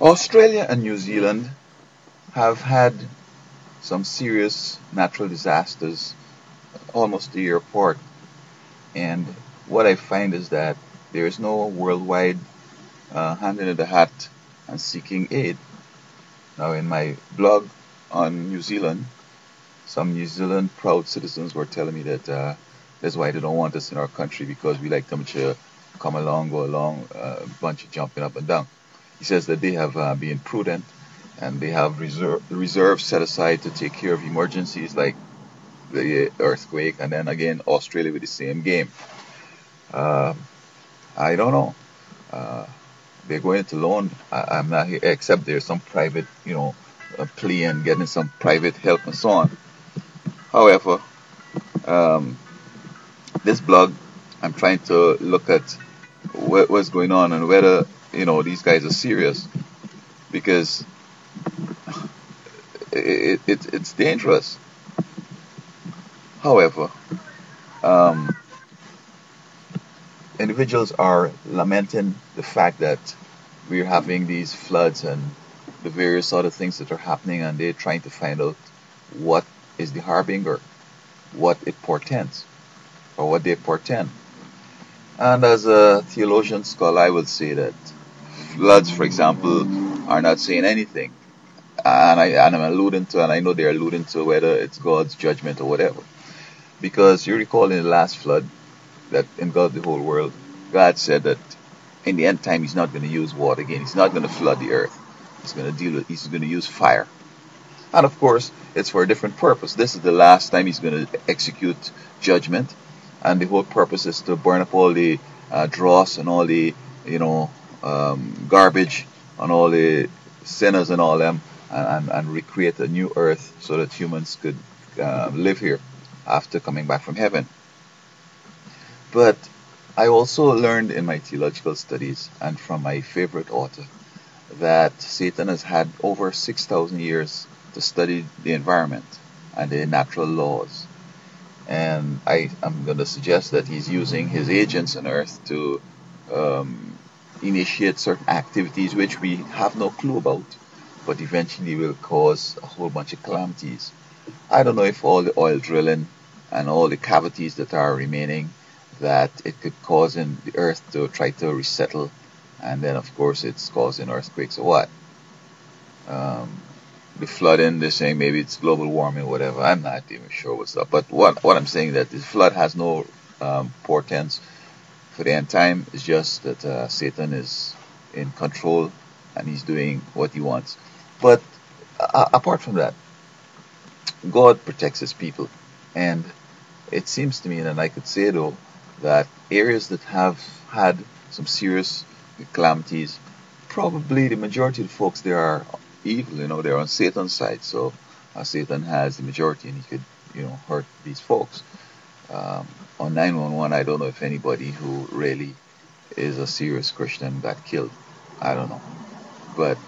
Australia and New Zealand have had some serious natural disasters almost a year apart. And what I find is that there is no worldwide hand in the hat and seeking aid. Now, in my blog on New Zealand, some New Zealand proud citizens were telling me that that's why they don't want us in our country because we like them to come along, go along, a bunch of jumping up and down. He says that they have been prudent and they have reserves set aside to take care of emergencies like the earthquake, and then again Australia with the same game. Uh, I don't know. Uh, they're going to loan. I'm not here, except there's some private, plea and getting some private help and so on. However, um, this blog, I'm trying to look at what's going on and whether these guys are serious because it's dangerous. However, um, individuals are lamenting the fact that we're having these floods and the various other things that are happening, and they're trying to find out what is the harbinger, what it portends, or what they portend. And as a theologian scholar, I would say that floods, for example, are not saying anything. And I'm alluding to, and I know they're alluding to whether it's God's judgment or whatever. Because you recall in the last flood that engulfed the whole world, God said that in the end time He's not going to use water again. He's not going to flood the earth. He's going to use fire. And of course, it's for a different purpose. This is the last time He's going to execute judgment, and the whole purpose is to burn up all the dross and all the garbage and all the sinners and all them, and recreate a new earth so that humans could live here after coming back from heaven. But I also learned in my theological studies and from my favorite author that Satan has had over 6,000 years to study the environment and the natural laws. And I am going to suggest that he's using his agents on Earth to um, initiate certain activities which we have no clue about, but eventually will cause a whole bunch of calamities. I don't know if all the oil drilling and all the cavities that are remaining, that it could cause in the Earth to try to resettle, and then of course it's causing earthquakes or what. Um, the flooding, they're saying maybe it's global warming or whatever. I'm not even sure what's up. But what I'm saying that the flood has no portents for the end time. It's just that Satan is in control and he's doing what he wants. But apart from that, God protects his people. And it seems to me, and I could say though, that areas that have had some serious calamities, probably the majority of the folks there are evil, they're on Satan's side. So Satan has the majority and he could, hurt these folks. Um, on 911, I don't know if anybody who really is a serious Christian got killed. I don't know. But